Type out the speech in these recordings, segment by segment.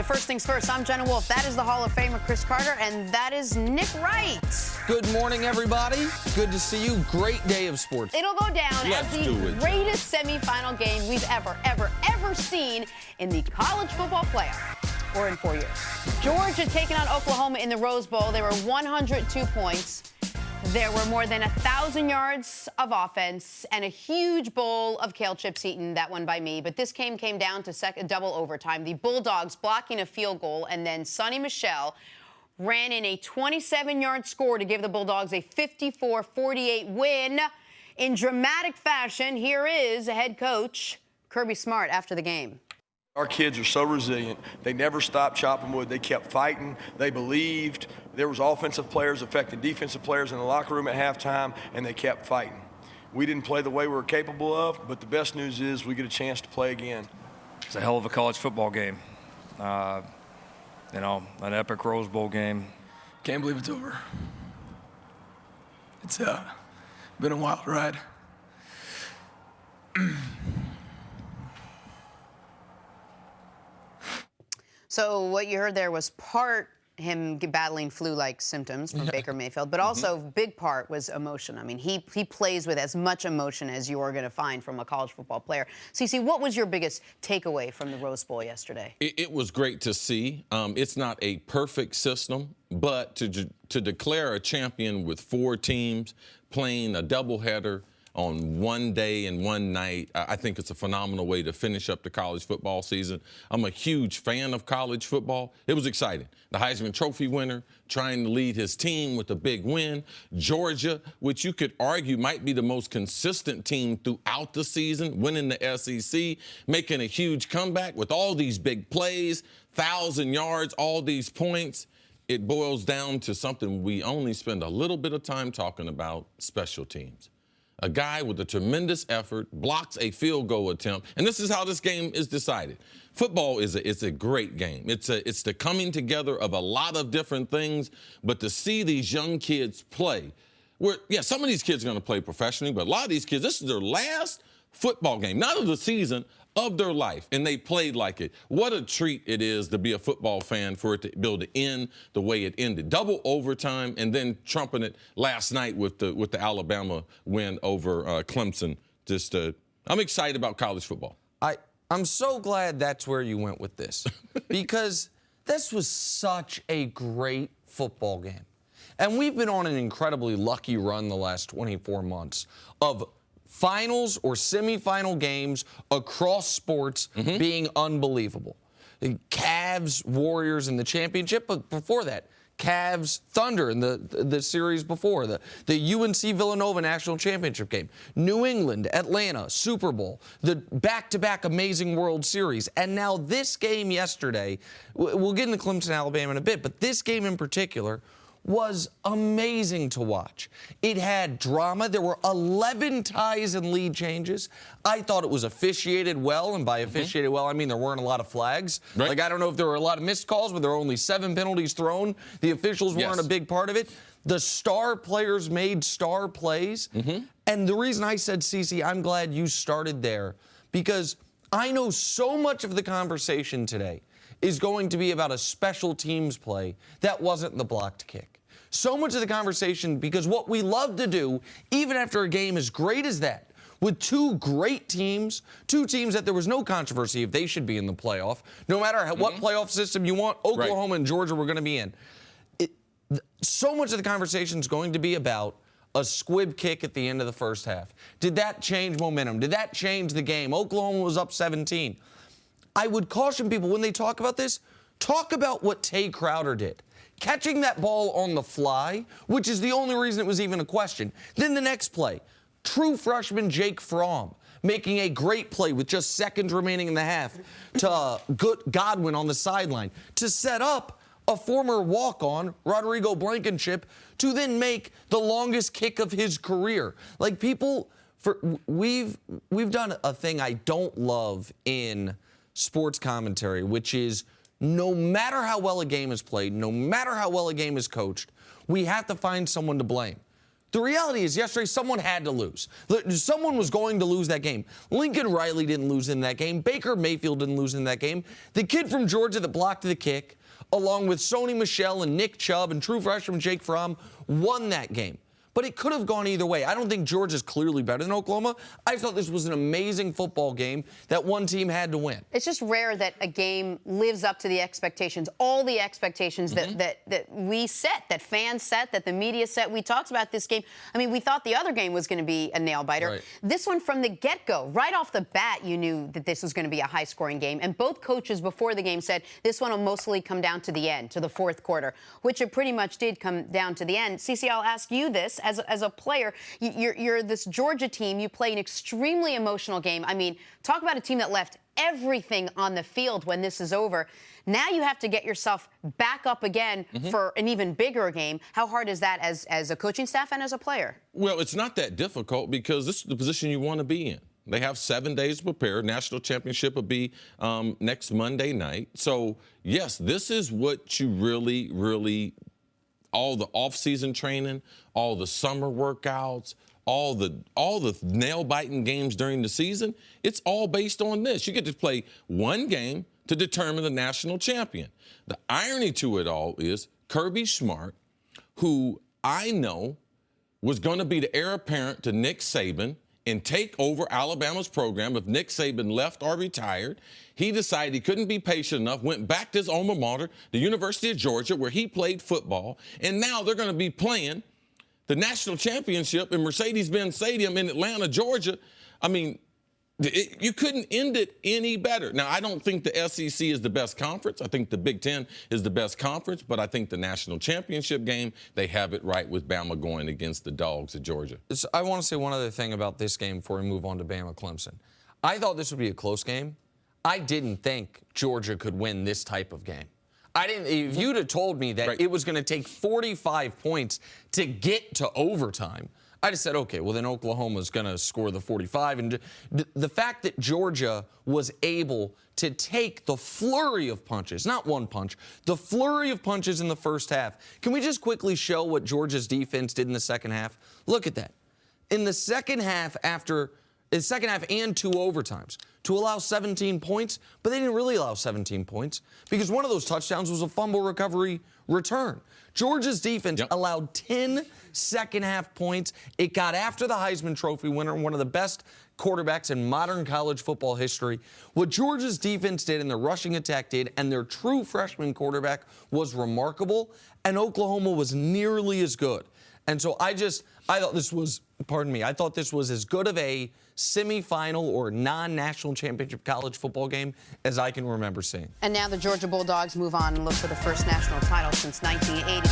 First things first, I'm Jenna Wolf. That is the Hall of Famer Chris Carter, and that is Nick Wright. Good morning, everybody. Good to see you. Great day of sports. It'll go down as the greatest semifinal game we've ever seen in the college football playoff, or in 4 years. Georgia taking on Oklahoma in the Rose Bowl. They were 102 points. There were more than 1,000 yards of offense and a huge bowl of kale chips eaten. That one by me. But this game came down to double overtime. The Bulldogs blocking a field goal, and then Sonny Michel ran in a 27-yard score to give the Bulldogs a 54-48 win. In dramatic fashion, here is head coach Kirby Smart after the game. Our kids are so resilient. They never stopped chopping wood. They kept fighting. They believed. There was offensive players affecting defensive players in the locker room at halftime, and they kept fighting. We didn't play the way we were capable of, but the best news is we get a chance to play again. It's a hell of a college football game. An epic Rose Bowl game. Can't believe it's over. It's been a wild ride. So what you heard there was part him battling flu-like symptoms from Baker Mayfield, but also big part was emotion. I mean, he plays with as much emotion as you are going to find from a college football player. CeCe, what was your biggest takeaway from the Rose Bowl yesterday? It was great to see. It's not a perfect system, but to declare a champion with 4 teams playing a doubleheader on one day and one night, I think it's a phenomenal way to finish up the college football season. I'm a huge fan of college football. It was exciting. The Heisman Trophy winner trying to lead his team with a big win. Georgia, which you could argue might be the most consistent team throughout the season, winning the SEC, making a huge comeback with all these big plays, 1,000 yards, all these points. It boils down to something we only spend a little bit of time talking about: special teams. A guy with a tremendous effort blocks a field goal attempt, and this is how this game is decided. Football is a great game. It's the coming together of a lot of different things, but to see these young kids play, some of these kids are going to play professionally, but a lot of these kids, this is their last football game, not of the season, of their life, and they played like it. What a treat it is to be a football fan, for it to be able to end the way it ended. Double overtime, and then trumping it last night with the Alabama win over Clemson. I'm excited about college football. I'm so glad that's where you went with this, because this was such a great football game. And we've been on an incredibly lucky run the last 24 months of finals or semifinal games across sports being unbelievable. The Cavs, Warriors in the championship, but before that, Cavs, Thunder in the series before, the UNC Villanova national championship game, New England, Atlanta, Super Bowl, the back-to-back amazing World Series, and now this game yesterday. We'll get into Clemson, Alabama in a bit, but this game in particular was amazing to watch. It had drama. There were 11 ties and lead changes. I thought it was officiated well, and by officiated well, I mean there weren't a lot of flags. Right. Like, I don't know if there were a lot of missed calls, but there were only 7 penalties thrown. The officials weren't a big part of it. The star players made star plays. And the reason I said, CeCe, I'm glad you started there, because I know so much of the conversation today is going to be about a special teams play that wasn't the blocked kick. So much of the conversation, because what we love to do, even after a game as great as that, with 2 great teams, 2 teams that there was no controversy if they should be in the playoff, no matter what playoff system you want, Oklahoma and Georgia were going to be in. So much of the conversation is going to be about a squib kick at the end of the first half. Did that change momentum? Did that change the game? Oklahoma was up 17. I would caution people when they talk about this, talk about what Tay Crowder did. Catching that ball on the fly, which is the only reason it was even a question. Then the next play, true freshman Jake Fromm making a great play with just seconds remaining in the half to Godwin on the sideline to set up a former walk-on, Rodrigo Blankenship, to then make the longest kick of his career. Like, we've done a thing I don't love in sports commentary, which is no matter how well a game is played, no matter how well a game is coached, we have to find someone to blame. The reality is yesterday someone had to lose. Someone was going to lose that game. Lincoln Riley didn't lose in that game. Baker Mayfield didn't lose in that game. The kid from Georgia that blocked the kick, along with Sony Michel and Nick Chubb and true freshman Jake Fromm, won that game. But it could have gone either way. I don't think Georgia's clearly better than Oklahoma. I thought this was an amazing football game that one team had to win. It's just rare that a game lives up to the expectations, all the expectations that we set, that fans set, that the media set. We talked about this game. I mean, we thought the other game was going to be a nail-biter. Right. This one, from the get-go, right off the bat, you knew that this was going to be a high-scoring game. And both coaches before the game said this one will mostly come down to the end, to the fourth quarter, which it pretty much did come down to the end. CeCe, I'll ask you this. As a player, you're this Georgia team. You play an extremely emotional game. I mean, talk about a team that left everything on the field when this is over. Now you have to get yourself back up again for an even bigger game. How hard is that as a coaching staff and as a player? Well, it's not that difficult because this is the position you want to be in. They have 7 days to prepare. National championship will be next Monday night. So, yes, this is what you really all the off-season training, all the summer workouts, all the nail-biting games during the season, it's all based on this. You get to play one game to determine the national champion. The irony to it all is Kirby Smart, who I know was going to be the heir apparent to Nick Saban and take over Alabama's program if Nick Saban left or retired. He decided he couldn't be patient enough, went back to his alma mater, the University of Georgia, where he played football, and now they're going to be playing the national championship in Mercedes-Benz Stadium in Atlanta, Georgia. I mean, you couldn't end it any better. Now, I don't think the SEC is the best conference. I think the Big Ten is the best conference, but I think the national championship game, they have it right with Bama going against the Dogs of Georgia. I want to say one other thing about this game before we move on to Bama-Clemson. I thought this would be a close game. I didn't think Georgia could win this type of game. If you'd have told me that it was going to take 45 points to get to overtime, I just said, okay, well, then Oklahoma's going to score the 45. And the fact that Georgia was able to take the flurry of punches, not one punch, the flurry of punches in the first half. Can we just quickly show what Georgia's defense did in the second half? Look at that. In the second half, and 2 overtimes, to allow 17 points, but they didn't really allow 17 points because one of those touchdowns was a fumble recovery return. Georgia's defense allowed 10 second-half points. It got after the Heisman Trophy winner, one of the best quarterbacks in modern college football history. What Georgia's defense did and their rushing attack did and their true freshman quarterback was remarkable, and Oklahoma was nearly as good. And so I thought this was, I thought this was as good of a semifinal or non-national championship college football game as I can remember seeing. And now the Georgia Bulldogs move on and look for the first national title since 1980.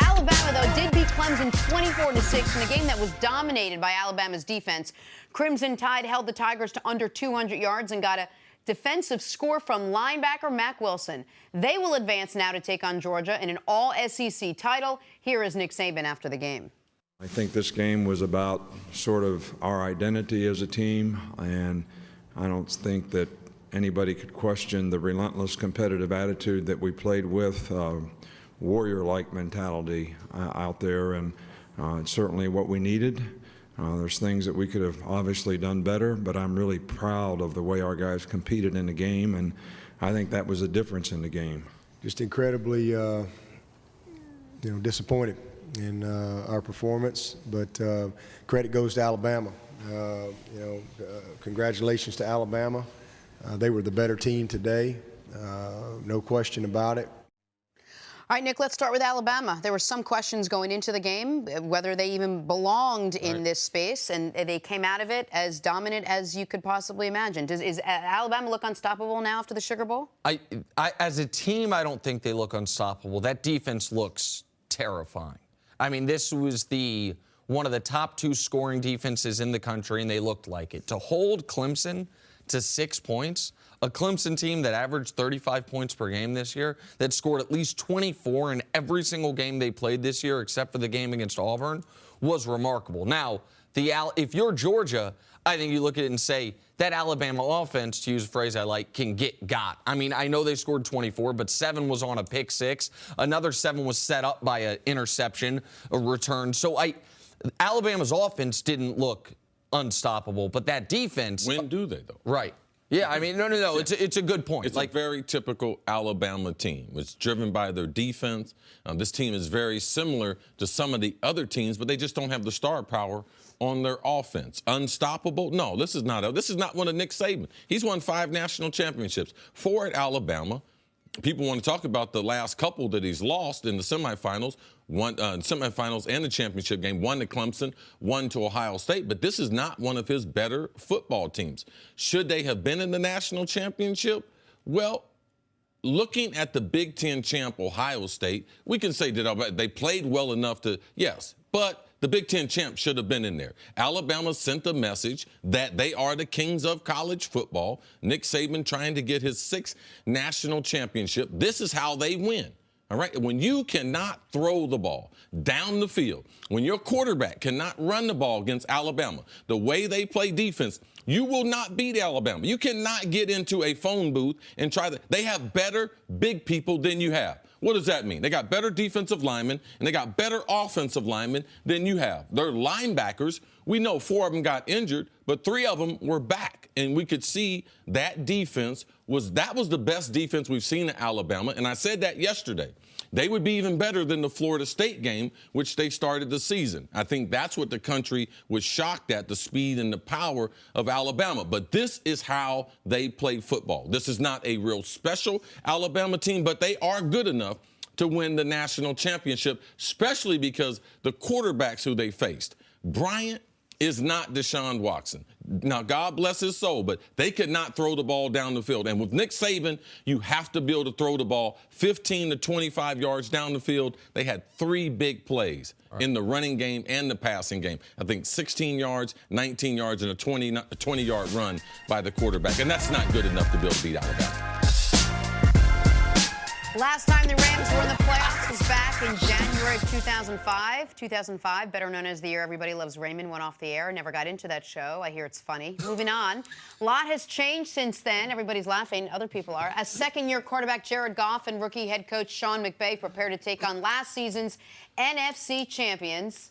Alabama, though, did beat Clemson 24-6 in a game that was dominated by Alabama's defense. Crimson Tide held the Tigers to under 200 yards and got a defensive score from linebacker Mack Wilson. They will advance now to take on Georgia in an all-SEC title. Here is Nick Saban after the game. I think this game was about sort of our identity as a team, and I don't think that anybody could question the relentless competitive attitude that we played with, warrior-like mentality out there, and it's certainly what we needed. There's things that we could have obviously done better, but I'm really proud of the way our guys competed in the game, and I think that was a difference in the game. Just incredibly, disappointed in our performance, but credit goes to Alabama. Congratulations to Alabama. They were the better team today, no question about it. All right, Nick, let's start with Alabama. There were some questions going into the game, whether they even belonged in this space, and they came out of it as dominant as you could possibly imagine. Is Alabama look unstoppable now after the Sugar Bowl? As a team, I don't think they look unstoppable. That defense looks terrifying. I mean, this was one of the top 2 scoring defenses in the country, and they looked like it. To hold Clemson to 6 points, a Clemson team that averaged 35 points per game this year, that scored at least 24 in every single game they played this year except for the game against Auburn, was remarkable. Now, if you're Georgia, I think you look at it and say, that Alabama offense, to use a phrase I like, can get got. I mean, I know they scored 24, but 7 was on a pick 6. Another 7 was set up by an interception, a return. So Alabama's offense didn't look unstoppable, but that defense. When do they, though? Right. Yeah, I mean, no. It's a good point. It's like a very typical Alabama team. It's driven by their defense. This team is very similar to some of the other teams, but they just don't have the star power on their offense. Unstoppable? No, this is not one of Nick Saban. He's won 5 national championships, 4 at Alabama. People want to talk about the last couple that he's lost in the semifinals, semifinals and the championship game, 1 to Clemson, 1 to Ohio State. But this is not one of his better football teams. Should they have been in the national championship? Well, looking at the Big Ten champ Ohio State, we can say that they played well enough to, yes, but the Big Ten champ should have been in there. Alabama sent a message that they are the kings of college football. Nick Saban trying to get his 6th national championship. This is how they win. All right? When you cannot throw the ball down the field, when your quarterback cannot run the ball against Alabama, the way they play defense, you will not beat Alabama. You cannot get into a phone booth and try to. They have better big people than you have. What does that mean? They got better defensive linemen, and they got better offensive linemen than you have. Their linebackers, we know 4 of them got injured, but 3 of them were back. And we could see that defense was the best defense we've seen at Alabama. And I said that yesterday. They would be even better than the Florida State game, which they started the season. I think that's what the country was shocked at, the speed and the power of Alabama. But this is how they play football. This is not a real special Alabama team, but they are good enough to win the national championship, especially because the quarterbacks who they faced, Bryant is not Deshaun Watson. Now, God bless his soul, but they could not throw the ball down the field. And with Nick Saban, you have to be able to throw the ball 15 to 25 yards down the field. They had 3 big plays in the running game and the passing game. I think 16 yards, 19 yards, and a 20-yard run by the quarterback. And that's not good enough to be able to beat Alabama. Last time the Rams were in the playoffs was back in January of 2005. 2005, better known as the year Everybody Loves Raymond, went off the air. Never got into that show. I hear it's funny. Moving on. A lot has changed since then. Everybody's laughing. Other people are. As second-year quarterback Jared Goff and rookie head coach Sean McVay prepare to take on last season's NFC champions.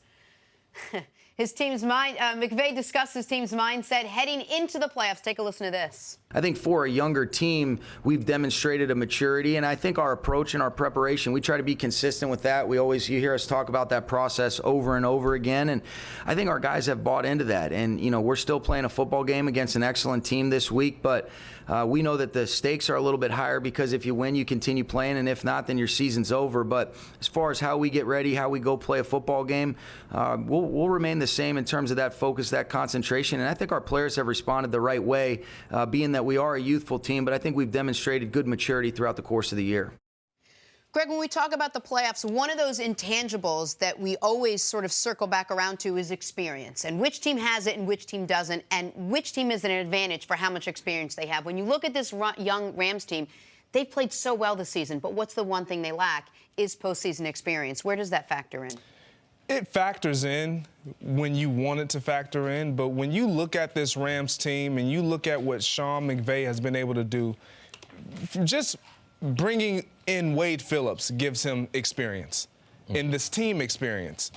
His team's McVay discussed his team's mindset heading into the playoffs. Take a listen to this. I think for a younger team, we've demonstrated a maturity, and I think our approach and our preparation, we try to be consistent with that. You hear us talk about that process over and over again, and I think our guys have bought into that. And, we're still playing a football game against an excellent team this week, but we know that the stakes are a little bit higher because if you win, you continue playing, and if not, then your season's over. But as far as how we get ready, how we go play a football game, we'll remain the same in terms of that focus, that concentration, and I think our players have responded the right way, being that we are a youthful team, but I think we've demonstrated good maturity throughout the course of the year. Greg, when we talk about the playoffs, one of those intangibles that we always sort of circle back around to is experience, and which team has it and which team doesn't, and which team is an advantage for how much experience they have. When you look at this young Rams team, they've played so well this season, but what's the one thing they lack is postseason experience. Where does that factor in? It factors in when you want it to factor in, but when you look at this Rams team and you look at what Sean McVay has been able to do, just bringing in Wade Phillips gives him experience, in this team experience.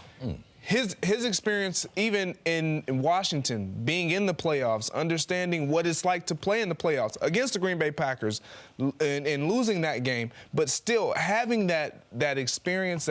His experience, even in Washington, being in the playoffs, understanding what it's like to play in the playoffs against the Green Bay Packers and losing that game, but still having that experience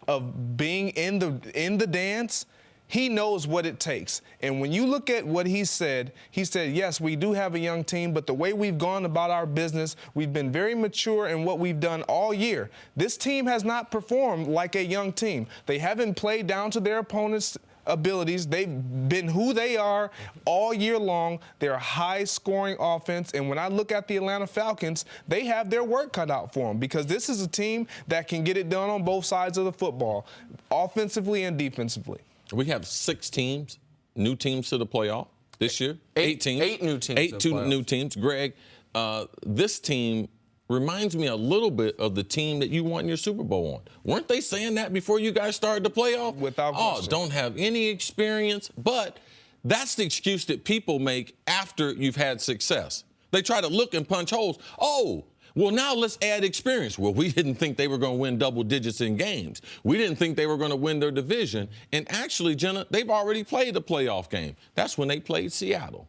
of being in the dance. He knows what it takes. And when you look at what he said, yes, we do have a young team, but the way we've gone about our business, we've been very mature in what we've done all year. This team has not performed like a young team. They haven't played down to their opponents' abilities. They've been who they are all year long. They're a high-scoring offense. And when I look at the Atlanta Falcons, they have their work cut out for them because this is a team that can get it done on both sides of the football, offensively and defensively. We have 6 teams, new teams to the playoff this year. 8 teams. 8 new teams. 8 new teams. Greg, this team reminds me a little bit of the team that you won your Super Bowl on. Weren't they saying that before you guys started the playoff? Without question. Don't have any experience. But that's the excuse that people make after you've had success. They try to look and punch holes. Oh, well, now let's add experience. Well, we didn't think they were going to win double digits in games. We didn't think they were going to win their division. And actually, Jenna, they've already played the playoff game. That's when they played Seattle.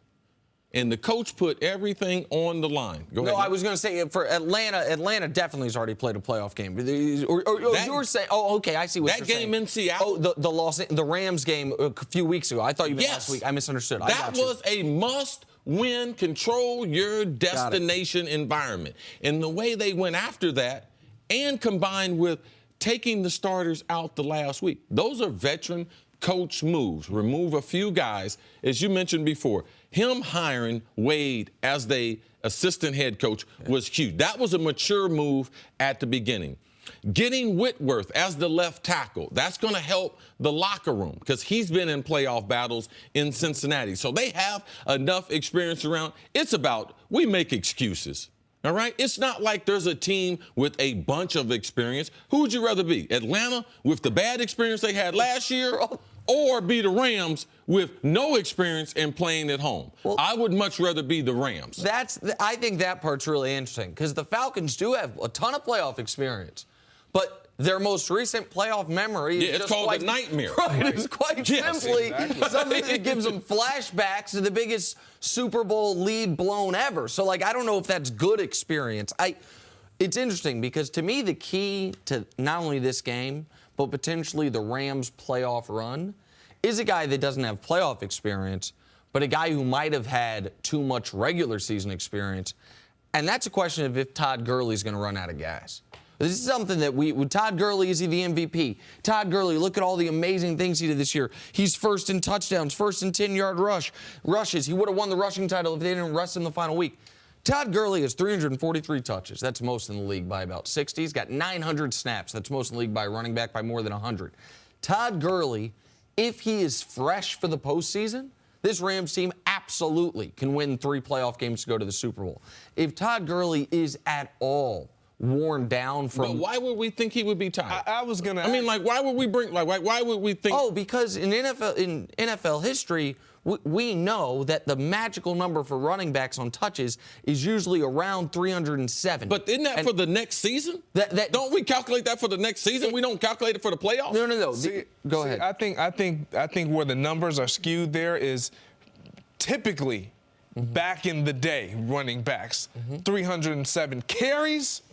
And the coach put everything on the line. Go ahead. No, I was going to say for Atlanta definitely has already played a playoff game. You were saying, oh, okay, I see what you're saying. That game in Seattle. Oh, the Rams game a few weeks ago. I thought you meant last week. I misunderstood. That was a must-win, control your destination environment. And the way they went after that, and combined with taking the starters out the last week, those are veteran coach moves. Remove a few guys, as you mentioned before. Him hiring Wade as the assistant head coach was huge. That was a mature move at the beginning. Getting Whitworth as the left tackle, that's going to help the locker room because he's been in playoff battles in Cincinnati. So they have enough experience around. It's about we make excuses. All right? It's not like there's a team with a bunch of experience. Who would you rather be? Atlanta with the bad experience they had last year, or be the Rams with no experience and playing at home? Well, I would much rather be the Rams. I think that part's really interesting because the Falcons do have a ton of playoff experience, but their most recent playoff memory is it's called a nightmare. Right, it's quite simply something that gives them flashbacks to the biggest Super Bowl lead blown ever. So, I don't know if that's good experience. It's interesting because to me the key to not only this game but potentially the Rams' playoff run is a guy that doesn't have playoff experience, but a guy who might have had too much regular season experience. And that's a question of if Todd Gurley's going to run out of gas. This is something that Todd Gurley, is he the MVP? Todd Gurley, look at all the amazing things he did this year. He's first in touchdowns, first in 10-yard rushes. He would have won the rushing title if they didn't rest him the final week. Todd Gurley has 343 touches. That's most in the league by about 60. He's got 900 snaps. That's most in the league by a running back by more than 100. Todd Gurley, if he is fresh for the postseason, this Rams team absolutely can win 3 playoff games to go to the Super Bowl. If Todd Gurley is at all worn down from... But why would we think he would be tired? I was going to... why would we bring... why would we think... Oh, because in NFL history... We know that the magical number for running backs on touches is usually around 307. But isn't that for the next season? Don't we calculate that for the next season? We don't calculate it for the playoffs? No. Go ahead. I think where the numbers are skewed there is typically back in the day running backs 307 carries.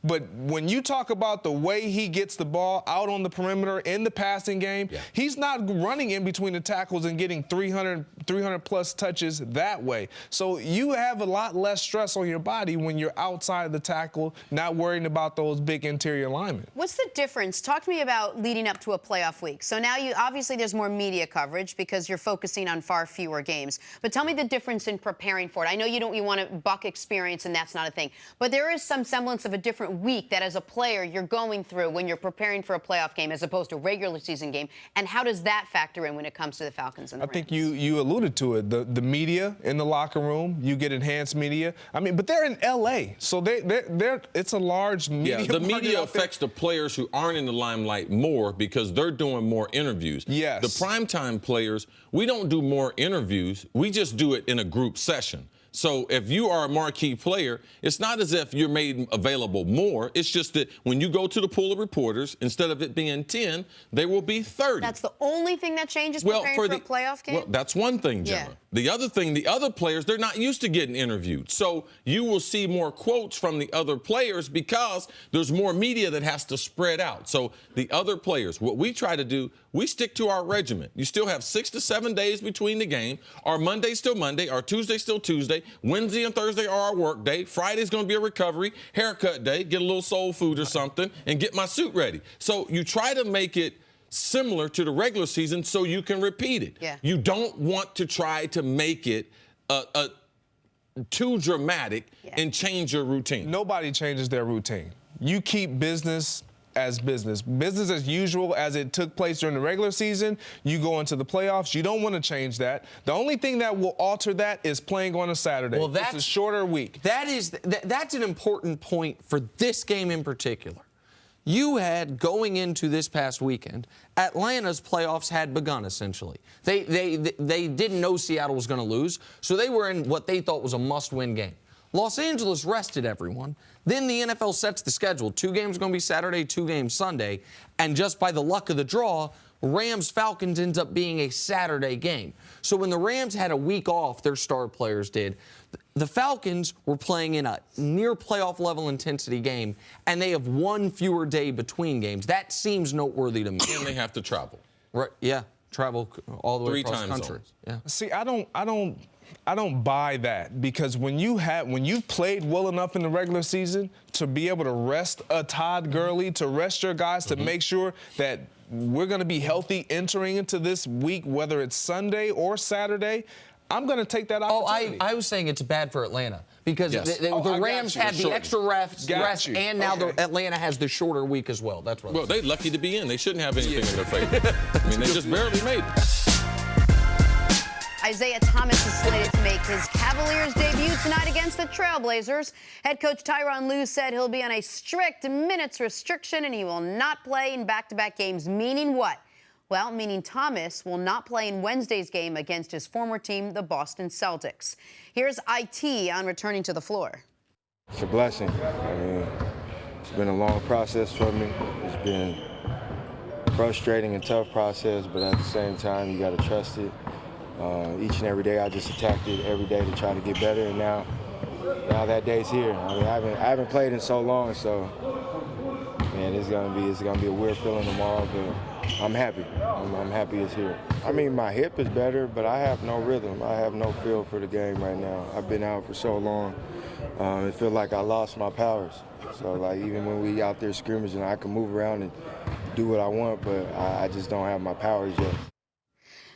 But when you talk about the way he gets the ball out on the perimeter in the passing game, he's not running in between the tackles and getting 300-plus touches that way. So you have a lot less stress on your body when you're outside the tackle, not worrying about those big interior linemen. What's the difference? Talk to me about leading up to a playoff week. So now obviously there's more media coverage because you're focusing on far fewer games. But tell me the difference in preparing for it. I know you want to buck experience, and that's not a thing. But there is some semblance of a different week that as a player you're going through when you're preparing for a playoff game as opposed to a regular season game, and how does that factor in when it comes to the Falcons and the Rams? I think you alluded to it. The media in the locker room, you get enhanced media. But they're in L.A., so it's a large media. Yeah, the media affects the players who aren't in the limelight more because they're doing more interviews. Yes. The primetime players, we don't do more interviews. We just do it in a group session. So if you are a marquee player, it's not as if you're made available more. It's just that when you go to the pool of reporters, instead of it being 10, there will be 30. That's the only thing that changes preparing for a playoff game? Well, that's one thing, Gemma. Yeah. The other thing, the other players, they're not used to getting interviewed. So you will see more quotes from the other players because there's more media that has to spread out. So the other players, what we try to do, we stick to our regiment. You still have 6 to 7 days between the game. Our Monday's still Monday. Our Tuesday's still Tuesday. Wednesday and Thursday are our work day. Friday's going to be a recovery, haircut day, get a little soul food or something, and get my suit ready. So you try to make it similar to the regular season so you can repeat it. Yeah. You don't want to try to make it too dramatic and change your routine. Nobody changes their routine. You keep business as business. Business as usual as it took place during the regular season. You go into the playoffs. You don't want to change that. The only thing that will alter that is playing on a Saturday. Well, it's a shorter week. That's an important point for this game in particular. You had, going into this past weekend, Atlanta's playoffs had begun, essentially. They didn't know Seattle was going to lose, so they were in what they thought was a must-win game. Los Angeles rested everyone. Then the NFL sets the schedule. 2 games going to be Saturday, 2 games Sunday. And just by the luck of the draw, Rams-Falcons ends up being a Saturday game. So when the Rams had a week off, their star players did, the Falcons were playing in a near playoff level intensity game, and they have 1 fewer day between games. That seems noteworthy to me. And they have to travel. Right? Yeah, travel all the way 3 across time the country. zones. Yeah. See, I don't buy that, because when you've played well enough in the regular season to be able to rest a Todd Gurley, to rest your guys, to make sure that we're going to be healthy entering into this week, whether it's Sunday or Saturday, I'm going to take that opportunity. I was saying it's bad for Atlanta because the Rams had the extra rest, and now Atlanta has the shorter week as well. That's what. Well, they're lucky to be in. They shouldn't have anything in their favor. I mean, they just barely made it. Isaiah Thomas is slated to make his Cavaliers debut tonight against the Trailblazers. Head coach Tyronn Lue said he'll be on a strict minutes restriction and he will not play in back-to-back games, meaning what? Well, meaning Thomas will not play in Wednesday's game against his former team, the Boston Celtics. Here's IT on returning to the floor. It's a blessing. I mean, it's been a long process for me. It's been a frustrating and tough process, but at the same time, you got to trust it. Each and every day, I just attacked it every day to try to get better, and now that day's here. I mean, I haven't played in so long, so man, it's gonna be a weird feeling tomorrow, but I'm happy. I'm happy it's here. I mean, my hip is better, but I have no rhythm. I have no feel for the game right now. I've been out for so long. It feels like I lost my powers. So, like, even when we out there scrimmaging, I can move around and do what I want, but I just don't have my powers yet.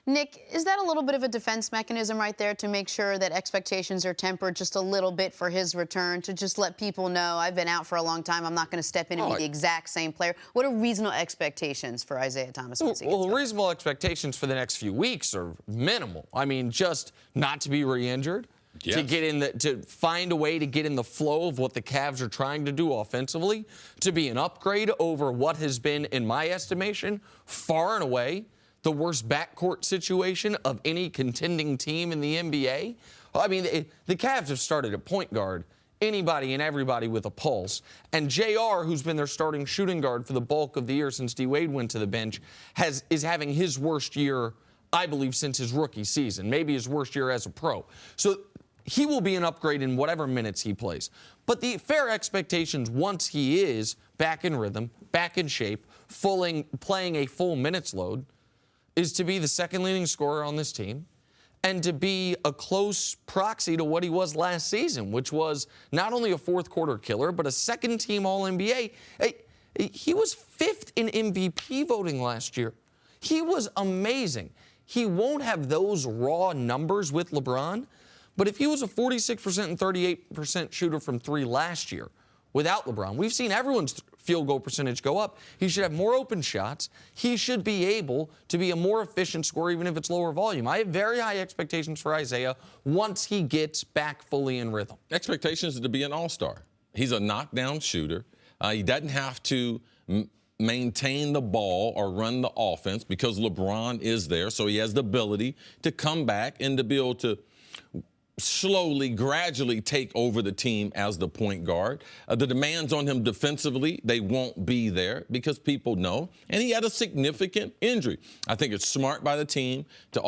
Nick, is that a little bit of a defense mechanism right there to make sure that expectations are tempered just a little bit for his return, to just let people know I've been out for a long time, I'm not going to step in and be the exact same player? What are reasonable expectations for Isaiah Thomas? Well, reasonable expectations for the next few weeks are minimal. I mean, just not to be re-injured, to get in to find a way to get in the flow of what the Cavs are trying to do offensively, to be an upgrade over what has been, in my estimation, far and away the worst backcourt situation of any contending team in the NBA. I mean, the Cavs have started at point guard anybody and everybody with a pulse. And JR, who's been their starting shooting guard for the bulk of the year since D. Wade went to the bench, is having his worst year, I believe, since his rookie season, maybe his worst year as a pro. So he will be an upgrade in whatever minutes he plays. But the fair expectations, once he is back in rhythm, back in shape, playing a full minutes load, is to be the second leading scorer on this team and to be a close proxy to what he was last season, which was not only a fourth quarter killer, but a second team All-NBA. He was 5th in MVP voting last year. He was amazing. He won't have those raw numbers with LeBron, but if he was a 46% and 38% shooter from 3 last year without LeBron, we've seen everyone's field goal percentage go up. He should have more open shots. He should be able to be a more efficient scorer, even if it's lower volume. I have very high expectations for Isaiah once he gets back fully in rhythm. Expectations to be an all-star. He's a knockdown shooter. He doesn't have to maintain the ball or run the offense because LeBron is there, so he has the ability to come back and to be able to slowly, gradually take over the team as the point guard. The demands on him defensively, they won't be there because people know. And he had a significant injury. I think it's smart by the team to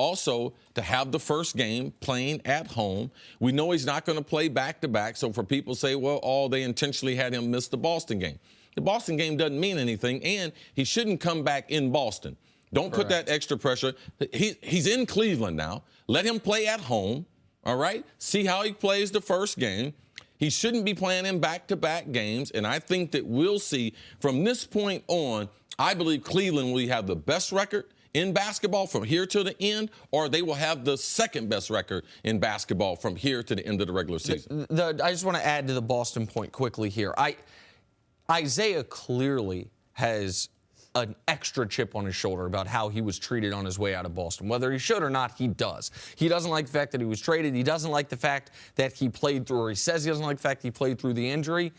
have the first game playing at home. We know he's not going to play back-to-back, so for people say, well, they intentionally had him miss the Boston game. The Boston game doesn't mean anything, and he shouldn't come back in Boston. Don't put that extra pressure. He's in Cleveland now. Let him play at home. All right? See how he plays the first game. He shouldn't be playing in back-to-back games, and I think that we'll see from this point on, I believe Cleveland will have the best record in basketball from here to the end, or they will have the second best record in basketball from here to the end of the regular season. I just want to add to the Boston point quickly here. Isaiah clearly has an extra chip on his shoulder about how he was treated on his way out of Boston. Whether he should or not, he does. He doesn't like the fact that he was traded. He doesn't like the fact that he played through, or he says he doesn't like the fact he played through the injury.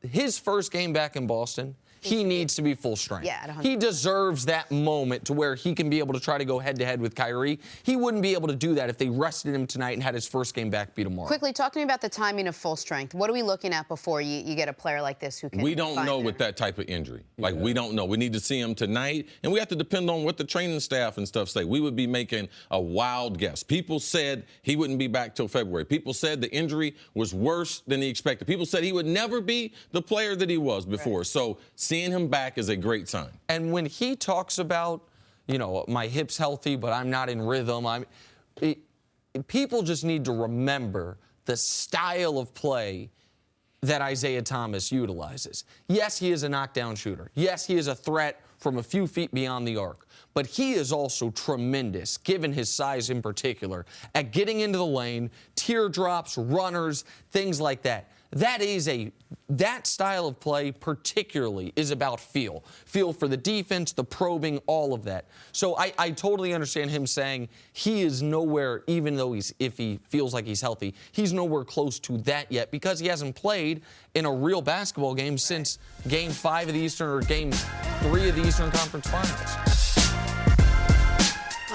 His first game back in Boston, he needs to be full strength. Yeah, he deserves that moment to where he can be able to try to go head-to-head with Kyrie. He wouldn't be able to do that if they rested him tonight and had his first game back be tomorrow. Quickly, talk to me about the timing of full strength. What are we looking at before you get a player like this who can We don't know with that type of injury. Like, we don't know. We need to see him tonight, and we have to depend on what the training staff and stuff say. We would be making a wild guess. People said he wouldn't be back till February. People said the injury was worse than he expected. People said he would never be the player that he was before. Right. So seeing him back is a great sign. And when he talks about, my hip's healthy, but I'm not in rhythm, people just need to remember the style of play that Isaiah Thomas utilizes. Yes, he is a knockdown shooter. Yes, he is a threat from a few feet beyond the arc. But he is also tremendous, given his size in particular, at getting into the lane, teardrops, runners, things like that. That style of play particularly is about feel. Feel for the defense, the probing, all of that. So I totally understand him saying he is nowhere, even though if he feels like he's healthy, he's nowhere close to that yet because he hasn't played in a real basketball game since Game 5 of the Eastern or Game 3 of the Eastern Conference Finals.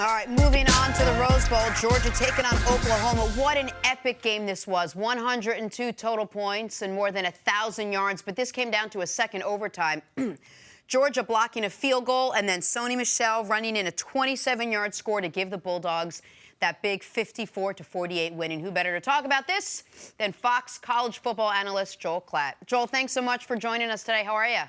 All right, moving on to the Rose Bowl. Georgia taking on Oklahoma. What an epic game this was. 102 total points and more than 1,000 yards. But this came down to a second overtime. Georgia blocking a field goal, and then Sony Michel running in a 27-yard score to give the Bulldogs that big 54-48 win. And who better to talk about this than Fox college football analyst Joel Klatt. Joel, thanks so much for joining us today. How are you?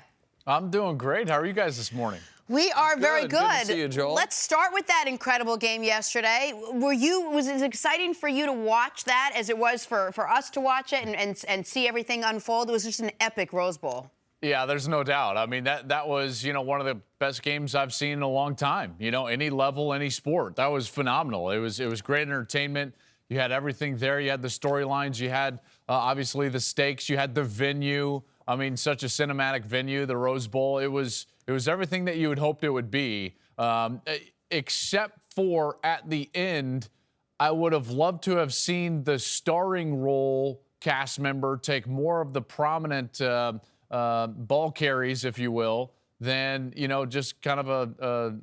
I'm doing great. How are you guys this morning? We are very good. Good to see you, Joel. Let's start with that incredible game yesterday. Was it exciting for you to watch that as it was for us to watch it and see everything unfold? It was just an epic Rose Bowl. Yeah, there's no doubt. I mean, that was, one of the best games I've seen in a long time. Any level, any sport. That was phenomenal. It was great entertainment. You had everything there. You had the storylines. You had, obviously, the stakes. You had the venue. I mean, such a cinematic venue, the Rose Bowl. It was everything that you had hoped it would be, except for at the end, I would have loved to have seen the starring role cast member take more of the prominent ball carries, if you will, than, just kind of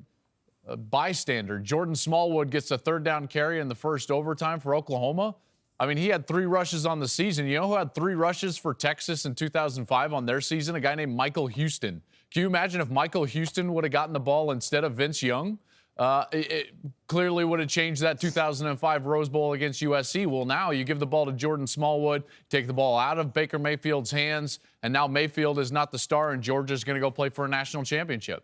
a bystander. Jordan Smallwood gets a third down carry in the first overtime for Oklahoma. I mean, he had 3 rushes on the season. You know who had 3 rushes for Texas in 2005 on their season? A guy named Michael Houston. Can you imagine if Michael Houston would have gotten the ball instead of Vince Young? It clearly would have changed that 2005 Rose Bowl against USC. Well, now you give the ball to Jordan Smallwood, take the ball out of Baker Mayfield's hands, and now Mayfield is not the star, and Georgia's going to go play for a national championship.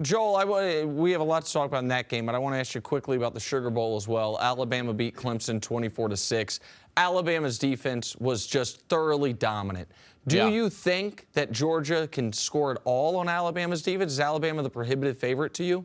Joel, we have a lot to talk about in that game, but I want to ask you quickly about the Sugar Bowl as well. Alabama beat Clemson 24-6. Alabama's defense was just thoroughly dominant. Do you think that Georgia can score it all on Alabama's defense? Is Alabama the prohibitive favorite to you?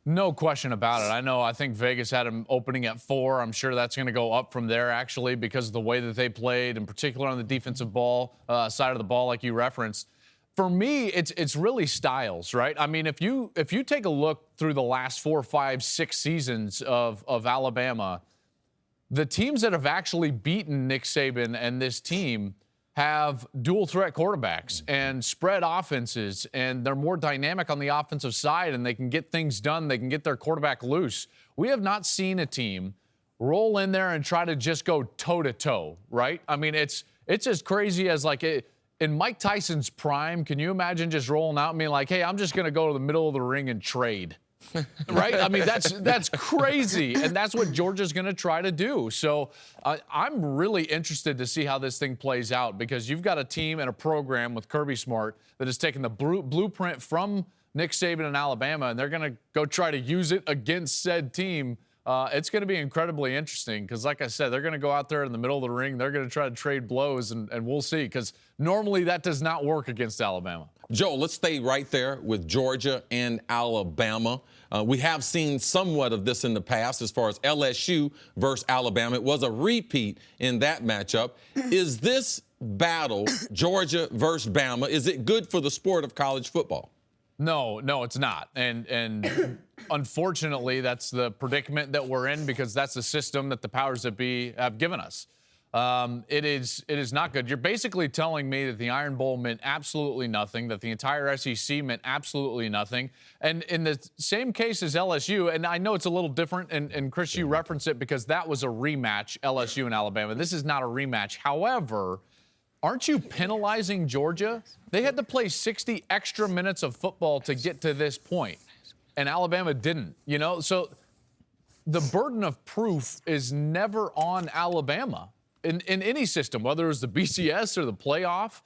No question about it. I think Vegas had them opening at 4. I'm sure that's going to go up from there, actually, because of the way that they played, in particular on the defensive ball side of the ball, like you referenced. For me, it's really styles, right? I mean, if you take a look through the last 4, 5, 6 seasons of Alabama, the teams that have actually beaten Nick Saban and this team have dual threat quarterbacks and spread offenses, and they're more dynamic on the offensive side, and they can get things done. They can get their quarterback loose. We have not seen a team roll in there and try to just go toe-to-toe, right? I mean, it's as crazy as in Mike Tyson's prime, can you imagine just rolling out and being like, hey, I'm just going to go to the middle of the ring and trade? Right? I mean, that's crazy, and that's what Georgia's going to try to do. So I'm really interested to see how this thing plays out, because you've got a team and a program with Kirby Smart that has taken the blueprint from Nick Saban in Alabama, and they're going to go try to use it against said team. It's going to be incredibly interesting because, like I said, they're going to go out there in the middle of the ring. They're going to try to trade blows, and we'll see, because normally that does not work against Alabama. Joe, let's stay right there with Georgia and Alabama. We have seen somewhat of this in the past as far as LSU versus Alabama. It was a repeat in that matchup. Is this battle, Georgia versus Bama, is it good for the sport of college football? No, it's not. And unfortunately, that's the predicament that we're in because that's the system that the powers that be have given us. It is not good. You're basically telling me that the Iron Bowl meant absolutely nothing, that the entire SEC meant absolutely nothing. And in the same case as LSU, and I know it's a little different, and Chris, you reference it because that was a rematch, LSU and Alabama. This is not a rematch. However, aren't you penalizing Georgia? They had to play 60 extra minutes of football to get to this point, and Alabama didn't, So the burden of proof is never on Alabama in any system, whether it was the BCS or the playoff.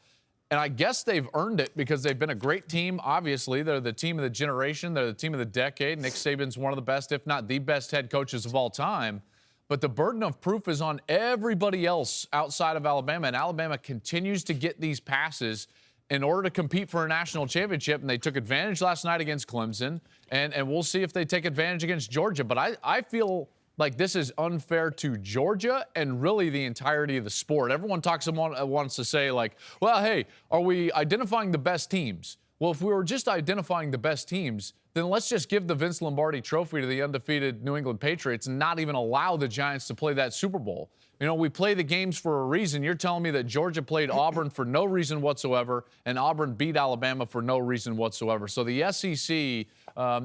And I guess they've earned it because they've been a great team. Obviously, they're the team of the generation. They're the team of the decade. Nick Saban's one of the best, if not the best head coaches of all time. But the burden of proof is on everybody else outside of Alabama, and Alabama continues to get these passes in order to compete for a national championship, and they took advantage last night against Clemson, and we'll see if they take advantage against Georgia. But I feel like this is unfair to Georgia and really the entirety of the sport. Everyone wants to say, like, well, hey, are we identifying the best teams? Well, if we were just identifying the best teams, then let's just give the Vince Lombardi trophy to the undefeated New England Patriots and not even allow the Giants to play that Super Bowl. We play the games for a reason. You're telling me that Georgia played Auburn for no reason whatsoever, and Auburn beat Alabama for no reason whatsoever. So the SEC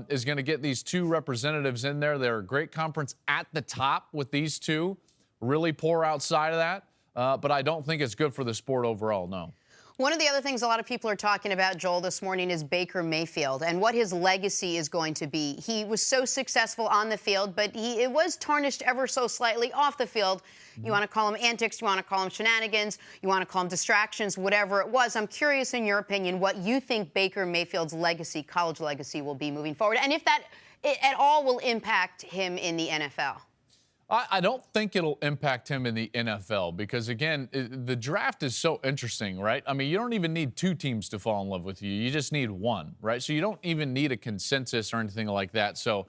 is going to get these two representatives in there. They're a great conference at the top with these two. Really poor outside of that. But I don't think it's good for the sport overall, no. One of the other things a lot of people are talking about, Joel, this morning is Baker Mayfield and what his legacy is going to be. He was so successful on the field, but it was tarnished ever so slightly off the field. You want to call them antics, you want to call them shenanigans, you want to call them distractions, whatever it was. I'm curious, in your opinion, what you think Baker Mayfield's legacy, college legacy, will be moving forward, and if that at all will impact him in the NFL. I don't think it'll impact him in the NFL because, again, the draft is so interesting, right? I mean, you don't even need two teams to fall in love with you. You just need one, right? So you don't even need a consensus or anything like that. So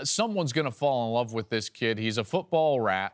someone's going to fall in love with this kid. He's a football rat,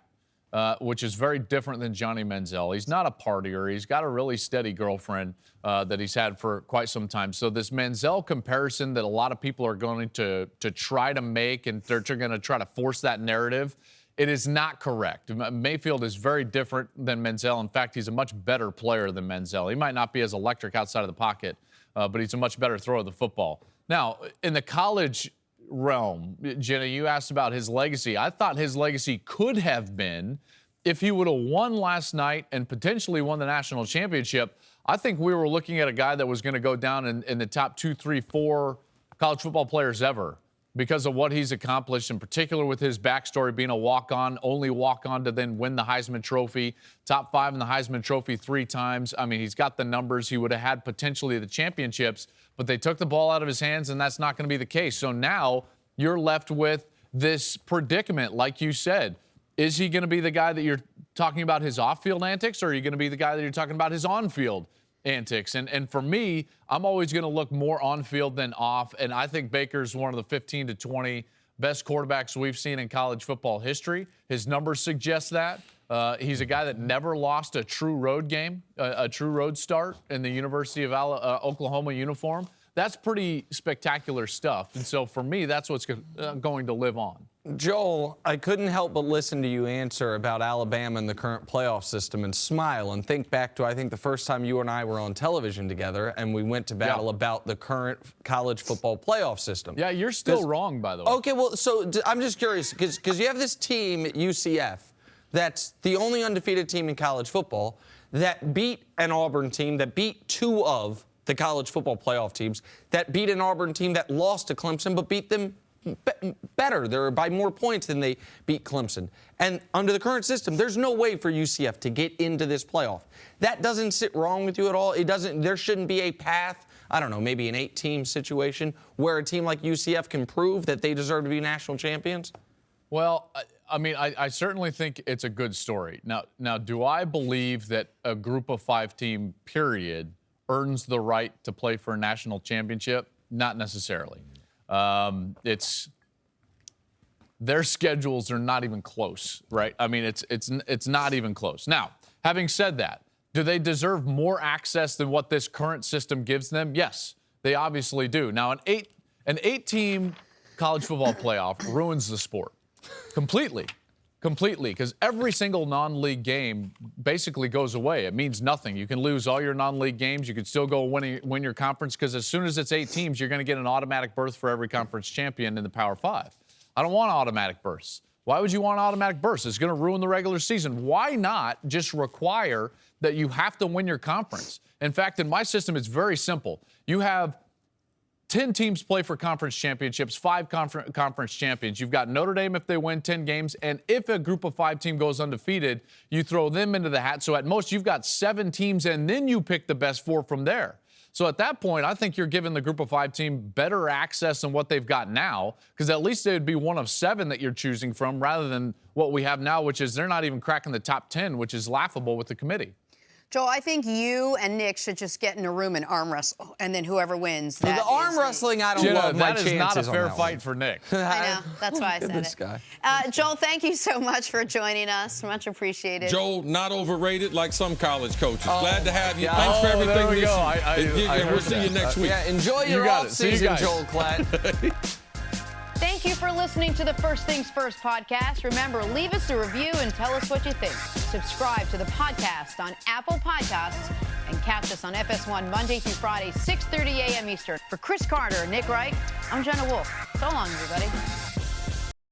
which is very different than Johnny Manziel. He's not a partier. He's got a really steady girlfriend that he's had for quite some time. So this Manziel comparison that a lot of people are going to try to make, and they're going to try to force that narrative, it is not correct. Mayfield is very different than Manziel. In fact, he's a much better player than Manziel. He might not be as electric outside of the pocket, but he's a much better thrower of the football. Now, in the college realm, Jenna, you asked about his legacy. I thought his legacy could have been if he would have won last night and potentially won the national championship. I think we were looking at a guy that was going to go down in the top 2, 3, 4 college football players ever, because of what he's accomplished, in particular with his backstory being a walk-on, only walk-on to then win the Heisman Trophy, top 5 in the Heisman Trophy 3 times. I mean, he's got the numbers. He would have had potentially the championships, but they took the ball out of his hands, and that's not going to be the case. So now you're left with this predicament, like you said. Is he going to be the guy that you're talking about his off-field antics, or are you going to be the guy that you're talking about his on-field antics? And for me, I'm always going to look more on field than off, and I think Baker's one of the 15 to 20 best quarterbacks we've seen in college football history. His numbers suggest that. He's a guy that never lost a true road game, a true road start in the University of Oklahoma uniform. That's pretty spectacular stuff. And so for me, that's what's going to live on. Joel, I couldn't help but listen to you answer about Alabama and the current playoff system and smile and think back to, I think, the first time you and I were on television together and we went to battle about the current college football playoff system. Yeah, you're still wrong, by the way. Okay, well, so I'm just curious because you have this team at UCF that's the only undefeated team in college football that beat an Auburn team, that beat 2 of the college football playoff teams, that beat an Auburn team that lost to Clemson but beat them better. They're by more points than they beat Clemson. And under the current system, there's no way for UCF to get into this playoff. That doesn't sit wrong with you at all. It doesn't. There shouldn't be a path, I don't know, maybe an 8-team situation where a team like UCF can prove that they deserve to be national champions? Well, I mean, I certainly think it's a good story. Now, do I believe that a group of 5 team period earns the right to play for a national championship? Not necessarily. Their schedules are not even close, right? I mean, it's not even close. Now, having said that, Do they deserve more access than what this current system gives them? Yes, they obviously do. Now, an eight-team college football playoff ruins the sport completely, because every single non-league game basically goes away. It means nothing. You can lose all your non-league games. You can still go win your conference, because as soon as it's 8 teams, you're going to get an automatic berth for every conference champion in the Power 5. I don't want automatic berths. Why would you want an automatic berth? It's going to ruin the regular season. Why not just require that you have to win your conference? In fact, in my system, it's very simple. You have 10 teams play for conference championships, 5 conference champions. You've got Notre Dame if they win 10 games, and if a group of 5 team goes undefeated, you throw them into the hat. So at most, you've got 7 teams, and then you pick the best 4 from there. So at that point, I think you're giving the group of 5 team better access than what they've got now, because at least they would be one of 7 that you're choosing from, rather than what we have now, which is they're not even cracking the top 10, which is laughable with the committee. Joel, I think you and Nick should just get in a room and arm wrestle, and then whoever wins. The arm wrestling, I don't love my chances. That is not a fair fight for Nick. I know. That's why I said this it. guy. Joel, thank you so much for joining us. Much appreciated. Joel, not overrated like some college coaches. Glad to have you. Thanks for everything. There we go. We'll see you next week. Yeah, enjoy your off-season, Joel Klatt. Thank you for listening to the First Things First podcast. Remember, leave us a review and tell us what you think. Subscribe to the podcast on Apple Podcasts and catch us on FS1 Monday through Friday, 6:30 a.m. Eastern. For Chris Carter and Nick Wright, I'm Jenna Wolf. So long, everybody.